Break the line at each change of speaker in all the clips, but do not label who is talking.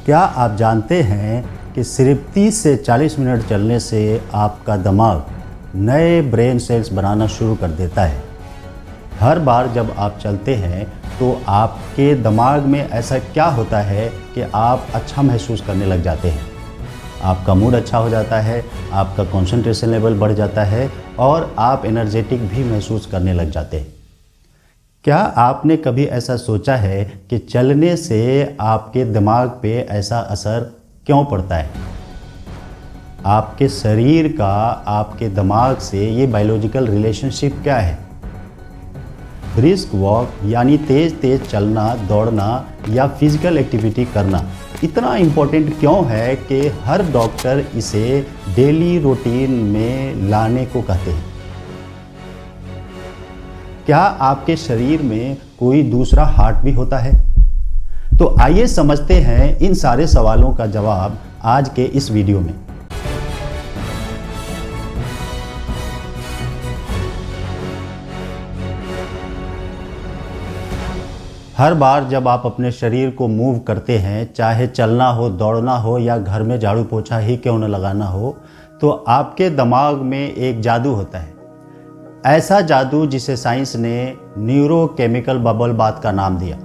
क्या आप जानते हैं कि सिर्फ 30 से 40 मिनट चलने से आपका दिमाग नए ब्रेन सेल्स बनाना शुरू कर देता है। हर बार जब आप चलते हैं तो आपके दिमाग में ऐसा क्या होता है कि आप अच्छा महसूस करने लग जाते हैं। आपका मूड अच्छा हो जाता है, आपका कंसंट्रेशन लेवल बढ़ जाता है और आप एनर्जेटिक भी महसूस करने लग जाते हैं। क्या आपने कभी ऐसा सोचा है कि चलने से आपके दिमाग पे ऐसा असर क्यों पड़ता है? आपके शरीर का आपके दिमाग से ये बायोलॉजिकल रिलेशनशिप क्या है? ब्रिस्क वॉक यानी तेज़ चलना, दौड़ना या फिजिकल एक्टिविटी करना इतना इम्पोर्टेंट क्यों है कि हर डॉक्टर इसे डेली रूटीन में लाने को कहते हैं? क्या आपके शरीर में कोई दूसरा हार्ट भी होता है? तो आइए समझते हैं इन सारे सवालों का जवाब आज के इस वीडियो में। हर बार जब आप अपने शरीर को मूव करते हैं, चाहे चलना हो, दौड़ना हो या घर में झाड़ू पोछा ही क्यों न लगाना हो, तो आपके दिमाग में एक जादू होता है। ऐसा जादू जिसे साइंस ने न्यूरोकेमिकल बबल बाथ का नाम दिया।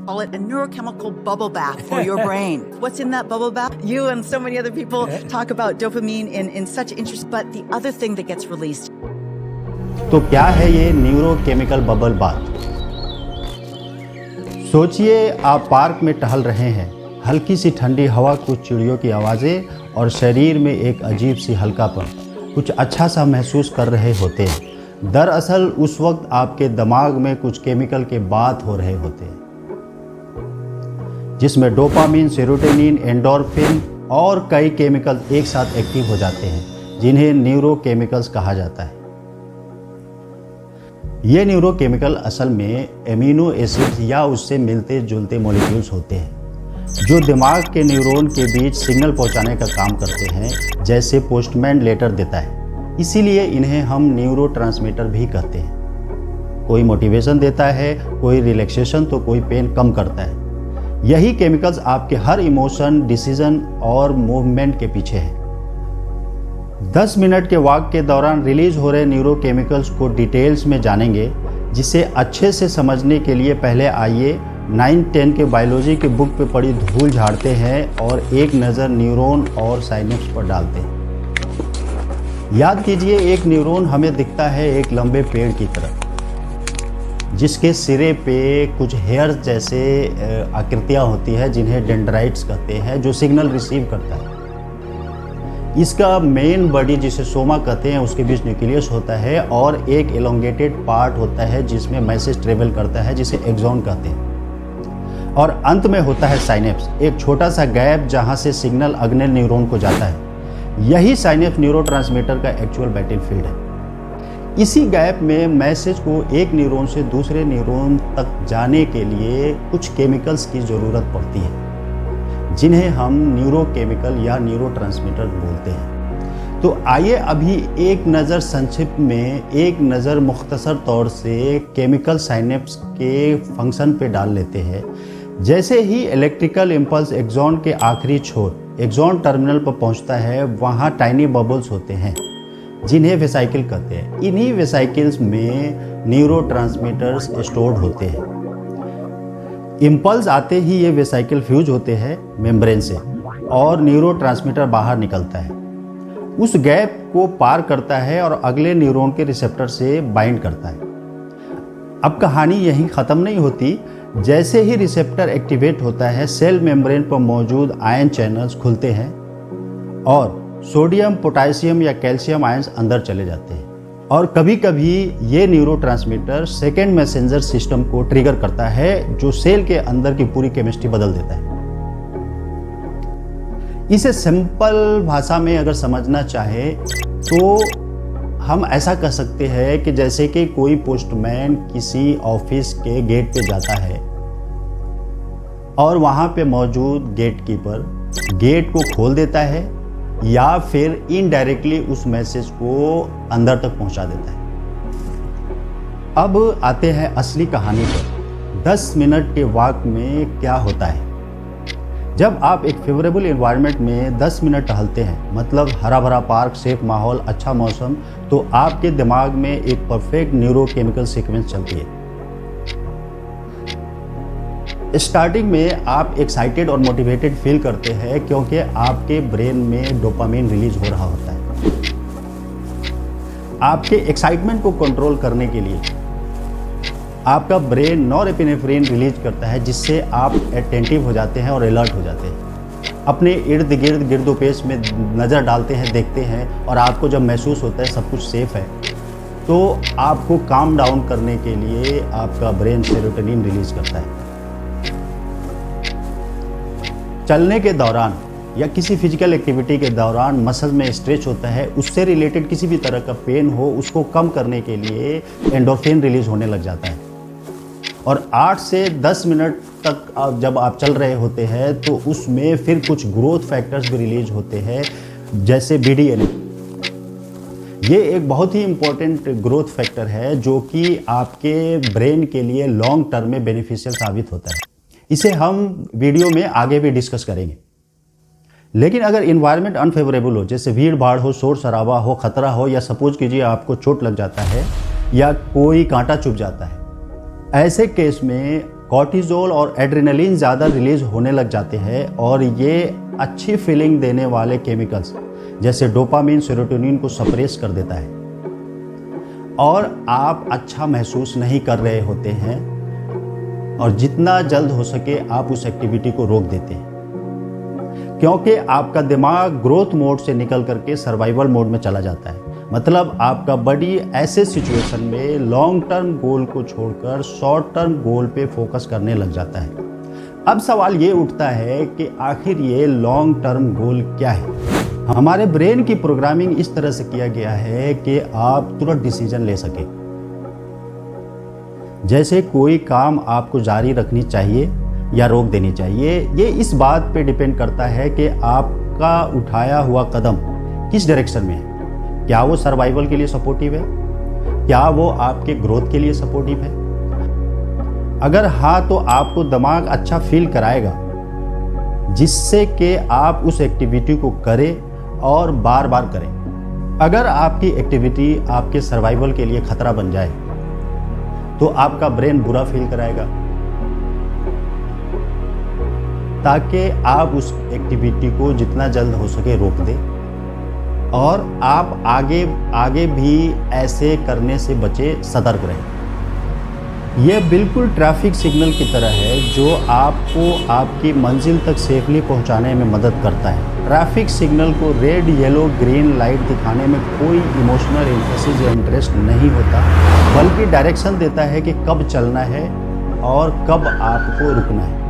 Call it a neurochemical bubble bath for your brain. What's in that bubble bath? You and so many other people talk about dopamine in such interest, but the other thing that gets released.
तो क्या है ये neurochemical bubble bath? सोचिए आप park में टहल रहे हैं, हल्की सी ठंडी हवा, कुछ चिड़ियों की आवाज़ें और शरीर में एक अजीब सी हल्कापन, कुछ अच्छा सा महसूस कर रहे होते हैं। दरअसल उस वक्त आपके दिमाग में कुछ केमिकल के बात हो रहे होते हैं, जिसमें डोपामिन, सेरोटोनिन, एंडोर्फिन और कई केमिकल एक साथ एक्टिव हो जाते हैं, जिन्हें न्यूरोकेमिकल्स कहा जाता है। ये न्यूरोकेमिकल असल में एमिनो एसिड्स या उससे मिलते जुलते मॉलिक्यूल्स होते हैं, जो दिमाग के न्यूरॉन के बीच सिग्नल पहुंचाने का काम करते हैं, जैसे पोस्टमैन लेटर देता है। इसीलिए इन्हें हम न्यूरोट्रांसमीटर भी कहते हैं। कोई मोटिवेशन देता है, कोई रिलैक्सेशन, तो कोई पेन कम करता है। यही केमिकल्स आपके हर इमोशन, डिसीजन और मूवमेंट के पीछे हैं। 10 मिनट के वॉक के दौरान रिलीज हो रहे न्यूरोकेमिकल्स को डिटेल्स में जानेंगे। जिसे अच्छे से समझने के लिए पहले आइए 9-10 के बायोलॉजी के बुक पे पड़ी धूल झाड़ते हैं और एक नज़र न्यूरॉन और साइनेप्स पर डालते हैं। याद कीजिए, एक न्यूरॉन हमें दिखता है एक लंबे पेड़ की तरह, जिसके सिरे पे कुछ हेयर्स जैसे आकृतियां होती है, जिन्हें डेंड्राइट्स कहते हैं, जो सिग्नल रिसीव करता है। इसका मेन बॉडी, जिसे सोमा कहते हैं, उसके बीच न्यूक्लियस होता है और एक एलोंगेटेड पार्ट होता है जिसमें मैसेज ट्रेवल करता है, जिसे एक्सॉन कहते हैं। और अंत में होता है साइनेप्स, एक छोटा सा गैप जहां से सिग्नल अगले न्यूरॉन को जाता है। यही साइनेप्स न्यूरोट्रांसमीटर का एक्चुअल बैटलफील्ड है। इसी गैप में मैसेज को एक न्यूरॉन से दूसरे न्यूरॉन तक जाने के लिए कुछ केमिकल्स की ज़रूरत पड़ती है, जिन्हें हम न्यूरोकेमिकल या न्यूरोट्रांसमीटर बोलते हैं। तो आइए अभी एक नज़र संक्षिप्त में, एक नज़र मुख्तसर तौर से केमिकल साइनेप्स के फंक्शन पे डाल लेते हैं। जैसे ही इलेक्ट्रिकल इम्पल्स एक्सॉन के आखिरी छोर एक्सॉन टर्मिनल पर पहुंचता है, वहां टाइनी बबल्स होते हैं, जिन्हें वेसाइकिल कहते हैं। इन्हीं वेसाइकिल्स में न्यूरोट्रांसमीटर्स स्टोर्ड होते हैं। इम्पल्स आते ही ये वेसाइकिल फ्यूज होते हैं मेम्ब्रेन से और न्यूरोट्रांसमीटर बाहर निकलता है, उस गैप को पार करता है और अगले न्यूरॉन के रिसेप्टर से बाइंड करता है। अब कहानी यहीं ख़त्म नहीं होती। जैसे ही रिसेप्टर एक्टिवेट होता है, सेल मेम्ब्रेन पर मौजूद आयन चैनल्स खुलते हैं और सोडियम, पोटेशियम या कैल्शियम आयंस अंदर चले जाते हैं। और कभी कभी ये न्यूरोट्रांसमीटर सेकेंड मैसेंजर सिस्टम को ट्रिगर करता है, जो सेल के अंदर की पूरी केमिस्ट्री बदल देता है। इसे सिंपल भाषा में अगर समझना चाहे तो हम ऐसा कह सकते हैं कि जैसे कि कोई पोस्टमैन किसी ऑफिस के गेट पे जाता है और वहाँ पे मौजूद गेटकीपर गेट को खोल देता है या फिर इनडायरेक्टली उस मैसेज को अंदर तक पहुँचा देता है। अब आते हैं असली कहानी पर। 10 मिनट के वॉक में क्या होता है। जब आप एक फेवरेबल एनवायरनमेंट में 10 मिनट टहलते हैं, मतलब हरा भरा पार्क, सेफ माहौल, अच्छा मौसम, तो आपके दिमाग में एक परफेक्ट न्यूरोकेमिकल सीक्वेंस चलती है। स्टार्टिंग में आप एक्साइटेड और मोटिवेटेड फील करते हैं क्योंकि आपके ब्रेन में डोपामिन रिलीज हो रहा होता है। आपके एक्साइटमेंट को कंट्रोल करने के लिए आपका ब्रेन नॉरएपिनेफ्रिन रिलीज करता है, जिससे आप अटेंटिव हो जाते हैं और अलर्ट हो जाते हैं। अपने इर्द गिर्द गिरदोपेश में नज़र डालते हैं, देखते हैं, और आपको जब महसूस होता है सब कुछ सेफ है, तो आपको काम डाउन करने के लिए आपका ब्रेन सेरोटोनिन रिलीज करता है। चलने के दौरान या किसी फिजिकल एक्टिविटी के दौरान मसल में स्ट्रेच होता है, उससे रिलेटेड किसी भी तरह का पेन हो, उसको कम करने के लिए एंडोर्फिन रिलीज होने लग जाता है। और 8 से 10 मिनट तक जब आप चल रहे होते हैं तो उसमें फिर कुछ ग्रोथ फैक्टर्स भी रिलीज होते हैं, जैसे BDNF। ये एक बहुत ही इम्पोर्टेंट ग्रोथ फैक्टर है जो कि आपके ब्रेन के लिए लॉन्ग टर्म में बेनिफिशियल साबित होता है। इसे हम वीडियो में आगे भी डिस्कस करेंगे। लेकिन अगर इन्वायरमेंट अनफेवरेबल हो, जैसे भीड़ भाड़ हो, शोर शराबा हो, खतरा हो, या सपोज कीजिए आपको चोट लग जाता है या कोई कांटा चुभ जाता है, ऐसे केस में कॉर्टिजोल और एड्रेनलिन ज़्यादा रिलीज होने लग जाते हैं, और ये अच्छी फीलिंग देने वाले केमिकल्स जैसे डोपामिन, सेरोटोनिन को सप्रेस कर देता है, और आप अच्छा महसूस नहीं कर रहे होते हैं, और जितना जल्द हो सके आप उस एक्टिविटी को रोक देते हैं, क्योंकि आपका दिमाग ग्रोथ मोड से निकल करके सर्वाइवल मोड में चला जाता है। मतलब आपका बॉडी ऐसे सिचुएशन में लॉन्ग टर्म गोल को छोड़कर शॉर्ट टर्म गोल पे फोकस करने लग जाता है। अब सवाल ये उठता है कि आखिर ये लॉन्ग टर्म गोल क्या है? हमारे ब्रेन की प्रोग्रामिंग इस तरह से किया गया है कि आप तुरंत डिसीजन ले सके। जैसे कोई काम आपको जारी रखनी चाहिए या रोक देनी चाहिए, ये इस बात पे डिपेंड करता है कि आपका उठाया हुआ कदम किस डायरेक्शन में है। क्या वो सर्वाइवल के लिए सपोर्टिव है? क्या वो आपके ग्रोथ के लिए सपोर्टिव है? अगर हाँ, तो आपको दिमाग अच्छा फील कराएगा, जिससे कि आप उस एक्टिविटी को करें और बार बार करें। अगर आपकी एक्टिविटी आपके सर्वाइवल के लिए खतरा बन जाए तो आपका ब्रेन बुरा फील कराएगा, ताकि आप उस एक्टिविटी को जितना जल्द हो सके रोक दें, और आप आगे भी ऐसे करने से बचे, सतर्क रहें। यह बिल्कुल ट्रैफिक सिग्नल की तरह है जो आपको आपकी मंजिल तक सेफली पहुंचाने में मदद करता है। ट्रैफिक सिग्नल को रेड, येलो, ग्रीन लाइट दिखाने में कोई इमोशनल एम्फेसिस या इंटरेस्ट नहीं होता, बल्कि डायरेक्शन देता है कि कब चलना है और कब आपको रुकना है।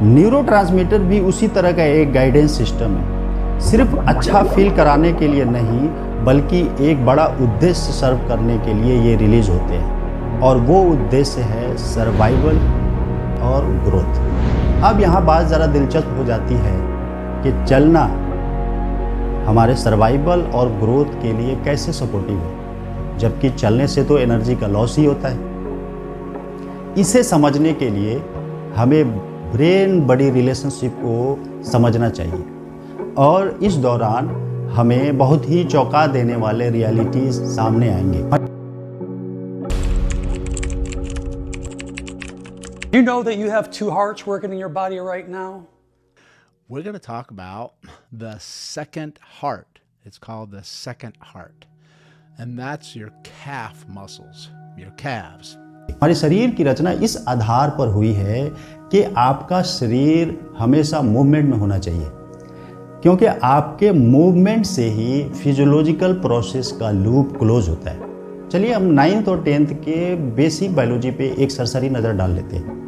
न्यूरोट्रांसमीटर भी उसी तरह का एक गाइडेंस सिस्टम है, सिर्फ अच्छा फील कराने के लिए नहीं, बल्कि एक बड़ा उद्देश्य सर्व करने के लिए ये रिलीज होते हैं, और वो उद्देश्य है सर्वाइवल और ग्रोथ। अब यहाँ बात ज़रा दिलचस्प हो जाती है कि चलना हमारे सर्वाइवल और ग्रोथ के लिए कैसे सपोर्टिव है, जबकि चलने से तो एनर्जी का लॉस ही होता है। इसे समझने के लिए हमें ब्रेन बॉडी रिलेशनशिप को समझना चाहिए, और इस दौरान हमें बहुत ही चौंका देने वाले रियलिटीज सामने आएंगे।
You know that you have two hearts working in your body right now?
We're going to talk about the second heart. It's called the second heart. And that's your calf muscles, your calves.
हमारे शरीर की रचना इस आधार पर हुई है कि आपका शरीर हमेशा मूवमेंट में होना चाहिए, क्योंकि आपके मूवमेंट से ही फिजियोलॉजिकल प्रोसेस का लूप क्लोज होता है। चलिए हम 9th और 10th के बेसिक बायोलॉजी पे एक सरसरी नज़र डाल लेते हैं।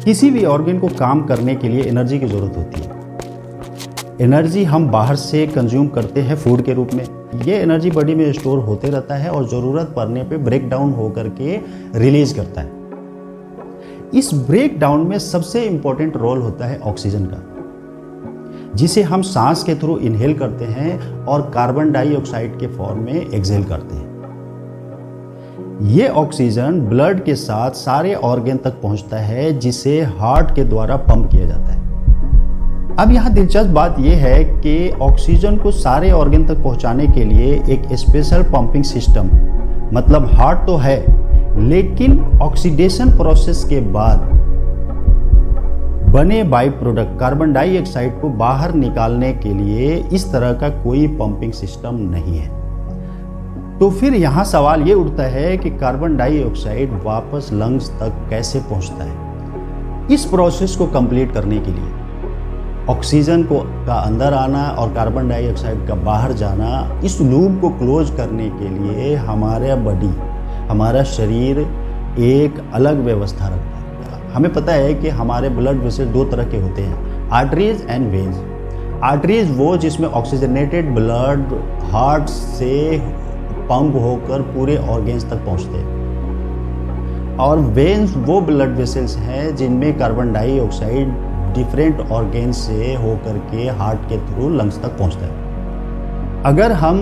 किसी भी ऑर्गन को काम करने के लिए एनर्जी की ज़रूरत होती है। एनर्जी हम बाहर से कंज्यूम करते हैं फूड के रूप में। ये एनर्जी बॉडी में स्टोर होते रहता है और ज़रूरत पड़ने पे ब्रेक डाउन होकर के रिलीज करता है। इस ब्रेक डाउन में सबसे इंपॉर्टेंट रोल होता है ऑक्सीजन का, जिसे हम सांस के थ्रू इनहेल करते हैं और कार्बन डाइऑक्साइड के फॉर्म में एक्सहेल करते हैं। ये ऑक्सीजन ब्लड के साथ सारे ऑर्गन तक पहुंचता है, जिसे हार्ट के द्वारा पंप किया जाता है। अब यहाँ दिलचस्प बात यह है कि ऑक्सीजन को सारे ऑर्गन तक पहुंचाने के लिए एक स्पेशल पंपिंग सिस्टम, मतलब हार्ट तो है, लेकिन ऑक्सीडेशन प्रोसेस के बाद बने बाई प्रोडक्ट कार्बन डाइऑक्साइड को बाहर निकालने के लिए इस तरह का कोई पंपिंग सिस्टम नहीं है। तो फिर यहाँ सवाल ये उठता है कि कार्बन डाइऑक्साइड वापस लंग्स तक कैसे पहुँचता है। इस प्रोसेस को कंप्लीट करने के लिए ऑक्सीजन का अंदर आना और कार्बन डाइऑक्साइड का बाहर जाना, इस लूप को क्लोज करने के लिए हमारा शरीर एक अलग व्यवस्था रखता है। हमें पता है कि हमारे ब्लड वेसल दो तरह के होते हैं, आर्टरीज एंड वेन्स। आर्टरीज वो जिसमें ऑक्सीजनेटेड ब्लड हार्ट से पंप होकर पूरे ऑर्गन्स तक पहुंचते हैं, और वेन्स वो ब्लड वेसल्स हैं जिनमें कार्बन डाइऑक्साइड डिफरेंट ऑर्गन्स से होकर के हार्ट के थ्रू लंग्स तक पहुंचता है। अगर हम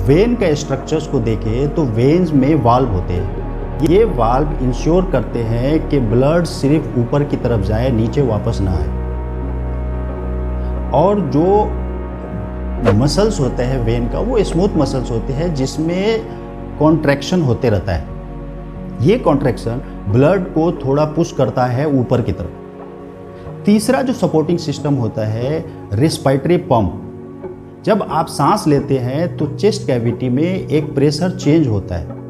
वेन के स्ट्रक्चर्स को देखें तो वेन्स में वाल्व होते हैं। ये वाल्व इंश्योर करते हैं कि ब्लड सिर्फ ऊपर की तरफ जाए, नीचे वापस ना आए। और जो मसल्स होते हैं वेन का, वो स्मूथ मसल्स होते हैं जिसमें कॉन्ट्रैक्शन होते रहता है। ये कॉन्ट्रैक्शन ब्लड को थोड़ा पुश करता है ऊपर की तरफ। तीसरा जो सपोर्टिंग सिस्टम होता है, रेस्पिरेटरी पंप। जब आप सांस लेते हैं तो चेस्ट कैविटी में एक प्रेशर चेंज होता है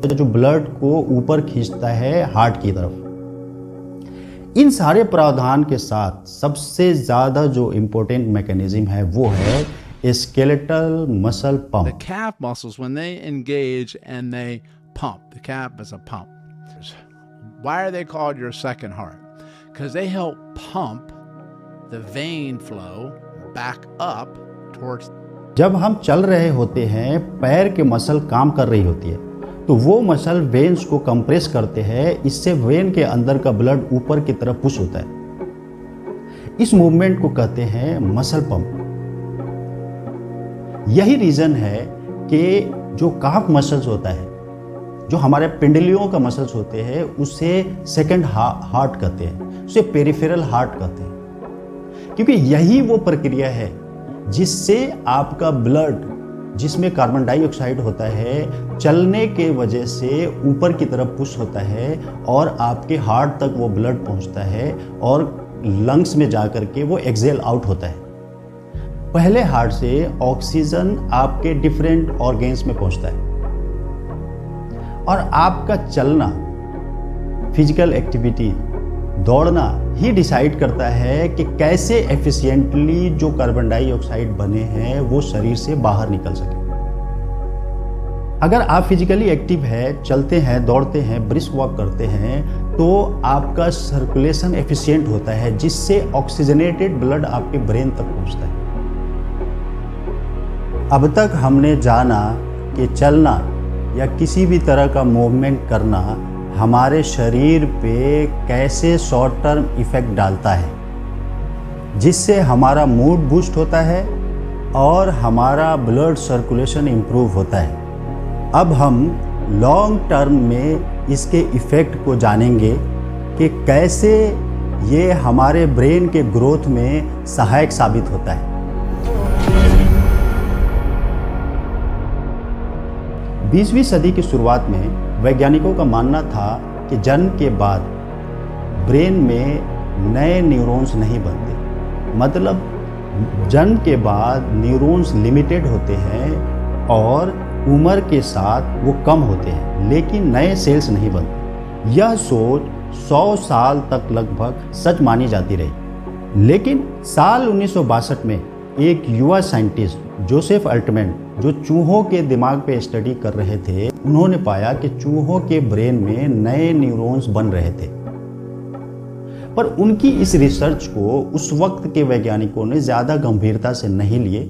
जो ब्लड को ऊपर खींचता है हार्ट की तरफ। इन सारे प्रावधान के साथ सबसे ज्यादा जो इंपॉर्टेंट मैकेनिज्म है वो है skeletal muscle pump.
The calf muscles, when they engage and they pump, the calf is a pump. Why are they called your second heart? Because they help pump the vein flow back up towards.
जब हम चल रहे होते हैं, पैर के muscle काम कर रही होती है, तो वो मसल वेन्स को कंप्रेस करते हैं। इससे वेन के अंदर का ब्लड ऊपर की तरफ पुश होता है। इस मूवमेंट को कहते हैं मसल पंप। यही रीजन है कि जो काफ मसल्स होता है, जो हमारे पिंडलियों का मसल्स होते हैं, उसे सेकंड हार्ट कहते हैं, उसे पेरिफेरल हार्ट कहते हैं, क्योंकि यही वो प्रक्रिया है जिससे आपका ब्लड, जिसमें कार्बन डाइऑक्साइड होता है, चलने के वजह से ऊपर की तरफ पुश होता है और आपके हार्ट तक वो ब्लड पहुंचता है और लंग्स में जाकर के वो एक्सेल आउट होता है। पहले हार्ट से ऑक्सीजन आपके डिफरेंट ऑर्गन्स में पहुंचता है और आपका चलना, फिजिकल एक्टिविटी, दौड़ना ही डिसाइड करता है कि कैसे एफिशिएंटली जो कार्बन डाइऑक्साइड बने हैं वो शरीर से बाहर निकल सके। अगर आप फिजिकली एक्टिव है, चलते हैं, दौड़ते हैं, ब्रिस्क वॉक करते हैं, तो आपका सर्कुलेशन एफिशिएंट होता है, जिससे ऑक्सीजनेटेड ब्लड आपके ब्रेन तक पहुंचता है। अब तक हमने जाना कि चलना या किसी भी तरह का मूवमेंट करना हमारे शरीर पे कैसे शॉर्ट टर्म इफेक्ट डालता है, जिससे हमारा मूड बूस्ट होता है और हमारा ब्लड सर्कुलेशन इम्प्रूव होता है। अब हम लॉन्ग टर्म में इसके इफेक्ट को जानेंगे कि कैसे ये हमारे ब्रेन के ग्रोथ में सहायक साबित होता है। 20वीं सदी की शुरुआत में वैज्ञानिकों का मानना था कि जन्म के बाद ब्रेन में नए न्यूरॉन्स नहीं बनते। मतलब जन्म के बाद न्यूरॉन्स लिमिटेड होते हैं और उम्र के साथ वो कम होते हैं, लेकिन नए सेल्स नहीं बनते। यह सोच 100 साल तक लगभग सच मानी जाती रही, लेकिन साल 1962 में एक युवा साइंटिस्ट जोसेफ अल्टमैन, जो चूहों के दिमाग पे स्टडी कर रहे थे, उन्होंने पाया कि चूहों के ब्रेन में नए न्यूरॉन्स बन रहे थे। पर उनकी इस रिसर्च को उस वक्त के वैज्ञानिकों ने ज्यादा गंभीरता से नहीं लिए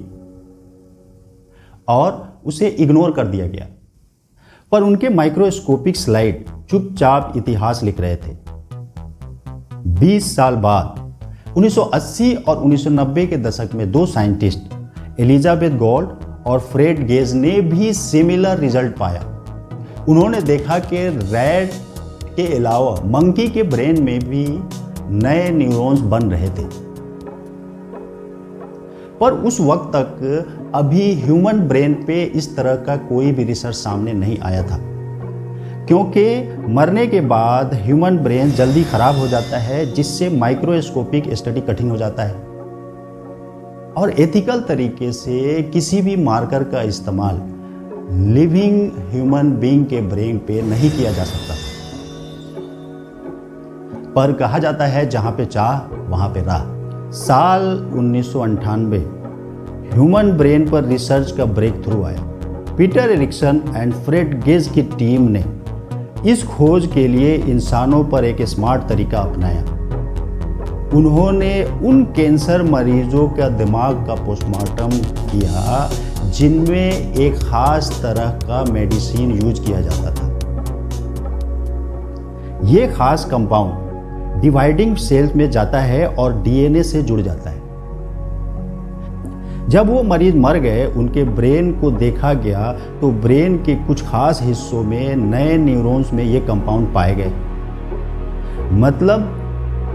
और उसे इग्नोर कर दिया गया। पर उनके माइक्रोस्कोपिक स्लाइड चुपचाप इतिहास लिख रहे थे। 20 साल बाद 1980 और 1990 के दशक में दो साइंटिस्ट एलिजाबेथ गोल्ड और फ्रेड गेज ने भी सिमिलर रिजल्ट पाया। उन्होंने देखा कि रैट के अलावा मंकी के ब्रेन में भी नए न्यूरॉन्स बन रहे थे। पर उस वक्त तक अभी ह्यूमन ब्रेन पे इस तरह का कोई भी रिसर्च सामने नहीं आया था, क्योंकि मरने के बाद ह्यूमन ब्रेन जल्दी खराब हो जाता है, जिससे माइक्रोस्कोपिक स्टडी कठिन हो जाता है और एथिकल तरीके से किसी भी मार्कर का इस्तेमाल लिविंग ह्यूमन बीइंग के ब्रेन पे नहीं किया जा सकता। पर कहा जाता है जहां पे चाह वहां पे राह। साल 1998 ह्यूमन ब्रेन पर रिसर्च का ब्रेक थ्रू आया। Peter Eriksson and Fred Gage की टीम ने इस खोज के लिए इंसानों पर एक स्मार्ट तरीका अपनाया। उन्होंने उन कैंसर मरीजों का दिमाग का पोस्टमार्टम किया जिनमें एक खास तरह का मेडिसिन यूज किया जाता था। ये खास कंपाउंड डिवाइडिंग सेल्स में जाता है और डीएनए से जुड़ जाता है। जब वो मरीज मर गए, उनके ब्रेन को देखा गया तो ब्रेन के कुछ खास हिस्सों में नए न्यूरॉन्स में ये कंपाउंड पाए गए। मतलब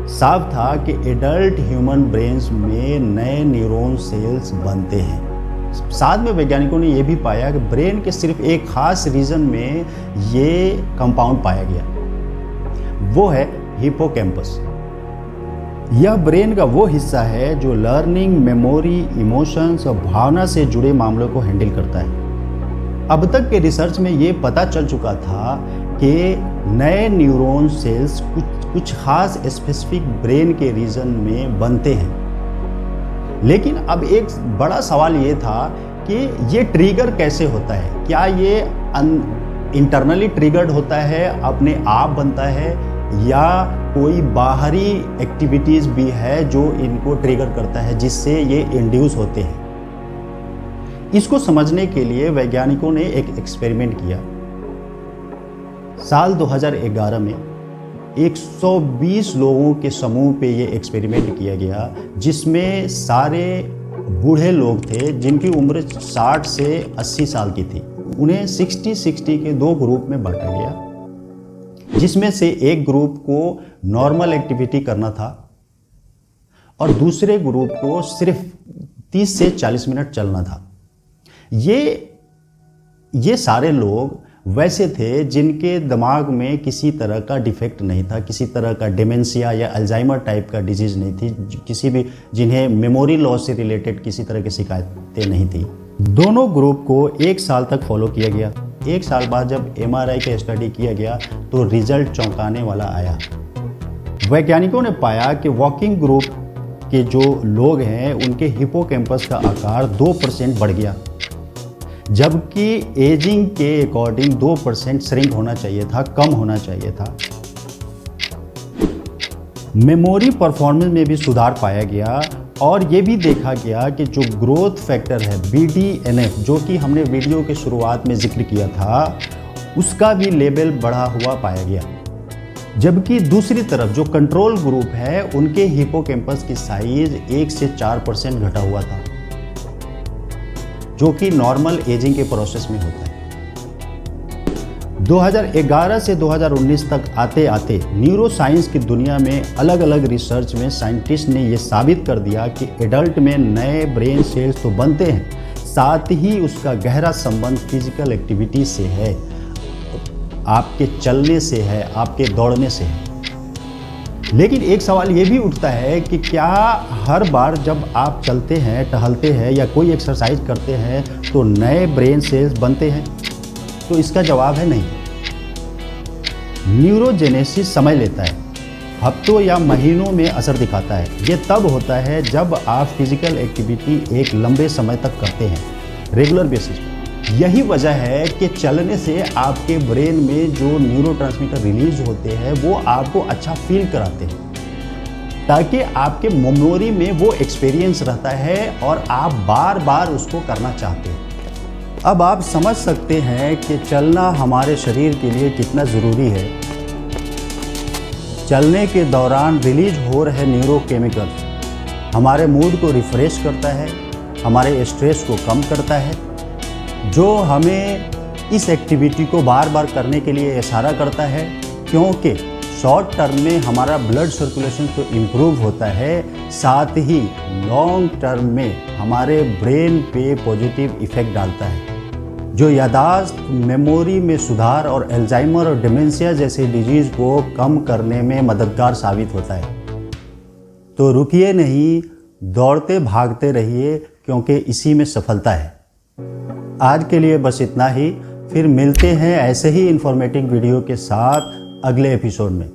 साफ था कि एडल्ट ह्यूमन ब्रेन्स में नए न्यूरॉन सेल्स बनते हैं। साथ में वैज्ञानिकों ने यह भी पाया कि ब्रेन के सिर्फ एक खास रीजन में ये कंपाउंड पाया गया, वो है हिपोकैम्पस। यह ब्रेन का वो हिस्सा है जो लर्निंग, मेमोरी, इमोशंस और भावना से जुड़े मामलों को हैंडल करता है। अब तक के रिसर्च में ये पता चल चुका था कि नए न्यूरॉन सेल्स कुछ खास स्पेसिफिक ब्रेन के रीजन में बनते हैं। लेकिन अब एक बड़ा सवाल ये था कि ये ट्रिगर कैसे होता है? क्या ये इंटरनली ट्रिगर्ड होता है, अपने आप बनता है, या कोई बाहरी एक्टिविटीज भी है जो इनको ट्रिगर करता है जिससे ये इंड्यूस होते हैं? इसको समझने के लिए वैज्ञानिकों ने एक एक्सपेरिमेंट किया। साल 2011 में 120 लोगों के समूह पे ये एक्सपेरिमेंट किया गया, जिसमें सारे बूढ़े लोग थे जिनकी उम्र 60 से 80 साल की थी। उन्हें 60-60 के दो ग्रुप में बांटा गया, जिसमें से एक ग्रुप को नॉर्मल एक्टिविटी करना था और दूसरे ग्रुप को सिर्फ 30 से 40 मिनट चलना था। ये सारे लोग वैसे थे जिनके दिमाग में किसी तरह का डिफेक्ट नहीं था, किसी तरह का डिमेंशिया या अल्जाइमर टाइप का डिजीज नहीं थी, किसी भी जिन्हें मेमोरी लॉस से रिलेटेड किसी तरह की शिकायतें नहीं थी। दोनों ग्रुप को 1 साल तक फॉलो किया गया। 1 साल बाद जब MRI का स्टडी किया गया तो रिजल्ट चौंकाने वाला आया। वैज्ञानिकों ने पाया कि वॉकिंग ग्रुप के जो लोग हैं उनके हिपोकैम्पस का आकार 2% बढ़ गया, जबकि एजिंग के अकॉर्डिंग 2% श्रिंक होना चाहिए था, कम होना चाहिए था। मेमोरी परफॉर्मेंस में भी सुधार पाया गया और ये भी देखा गया कि जो ग्रोथ फैक्टर है BDNF, जो कि हमने वीडियो के शुरुआत में जिक्र किया था, उसका भी लेवल बढ़ा हुआ पाया गया। जबकि दूसरी तरफ जो कंट्रोल ग्रुप है उनके हिपोकैम्पस की साइज 1 से 4% घटा हुआ था, जो कि नॉर्मल एजिंग के प्रोसेस में होता है। 2011 से 2019 तक आते आते न्यूरोसाइंस की दुनिया में अलग अलग रिसर्च में साइंटिस्ट ने यह साबित कर दिया कि एडल्ट में नए ब्रेन सेल्स तो बनते हैं, साथ ही उसका गहरा संबंध फिजिकल एक्टिविटी से है, आपके चलने से है, आपके दौड़ने से है। लेकिन एक सवाल ये भी उठता है कि क्या हर बार जब आप चलते हैं, टहलते हैं या कोई एक्सरसाइज करते हैं तो नए ब्रेन सेल्स बनते हैं? तो इसका जवाब है नहीं। न्यूरोजेनेसिस समय लेता है, हफ्तों या महीनों में असर दिखाता है। ये तब होता है जब आप फिजिकल एक्टिविटी एक लंबे समय तक करते हैं, रेगुलर बेसिस पर। यही वजह है कि चलने से आपके ब्रेन में जो न्यूरोट्रांसमीटर रिलीज होते हैं वो आपको अच्छा फील कराते हैं, ताकि आपके मेमोरी में वो एक्सपीरियंस रहता है और आप बार बार उसको करना चाहते हैं। अब आप समझ सकते हैं कि चलना हमारे शरीर के लिए कितना ज़रूरी है। चलने के दौरान रिलीज हो रहे न्यूरोकेमिकल्स हमारे मूड को रिफ्रेश करता है, हमारे स्ट्रेस को कम करता है, जो हमें इस एक्टिविटी को बार बार करने के लिए इशारा करता है, क्योंकि शॉर्ट टर्म में हमारा ब्लड सर्कुलेशन तो इम्प्रूव होता है, साथ ही लॉन्ग टर्म में हमारे ब्रेन पे पॉजिटिव इफेक्ट डालता है, जो यादाश्त, मेमोरी में सुधार और अल्जाइमर और डिमेंशिया जैसे डिजीज को कम करने में मददगार साबित होता है। तो रुकिए नहीं, दौड़ते भागते रहिए, क्योंकि इसी में सफलता है। आज के लिए बस इतना ही, फिर मिलते हैं ऐसे ही इंफॉर्मेटिव वीडियो के साथ अगले एपिसोड में।